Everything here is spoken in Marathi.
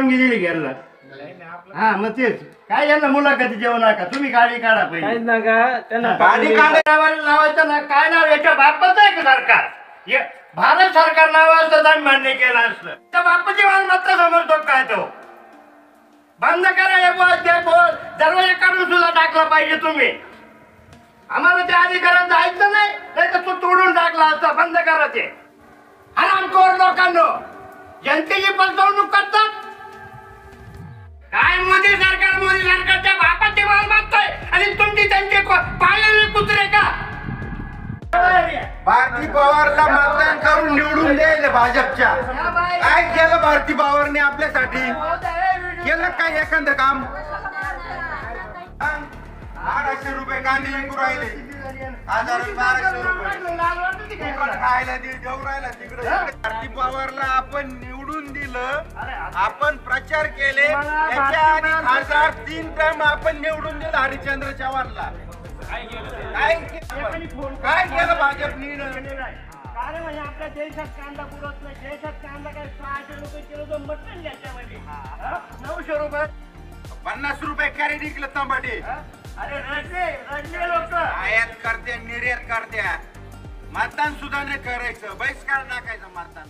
परवानगी दिली घ्यायला हा मग तेच काय यांना मुलाखती जेवू नका तुम्ही गाडी काढा पहिले गाडी लावायचं ना काय नाव याच्या बापाचं आहे का सरकार भारत सरकार नाव असतं आम्ही मान्य केलं असतं त्या बापाची मालमत्ता समजतो काय तो बंद करा हे बोल दरवाजा काढून सुद्धा टाकला पाहिजे तुम्ही आम्हाला त्या अधिकारात जायचं नाही तर तो तोडून टाकला असता बंद करा ते हरामखोर लोकांनो जनतेची फसवणूक करतात काय मोदी सरकारच्या बापाची माल मागतोय आणि तुमची त्यांचे पाळलेले कुत्रे का भारती पवारला मतदान करून निवडून द्यायला भाजपच्या काय केलं भारती पवारने आपल्यासाठी केलं काय एखादं काम 1200 रुपये कांदे विकू राहिले 1200 रुपये खायला देऊ राहिला तिकडे भारती पवारला आपण निवडून दिलं आपण प्रचार केले त्याच्या आधी 1003 टर्म आपण निवडून दिलं हरिश्चंद्र चव्हाणला काय केलं भाजपनी कारण म्हणजे आपल्या देशात कांदा पुरत नाही देशात कांदा काय 600 रुपये किलो मटण याच्यामध्ये 900 रुपये 50 रुपये कॅरेट विकलं टमाटे अरे रडले लोक आयात करते निर्यात करते मतदान सुद्धा नाही करायचं बहिष्कार टाकायचं मतदान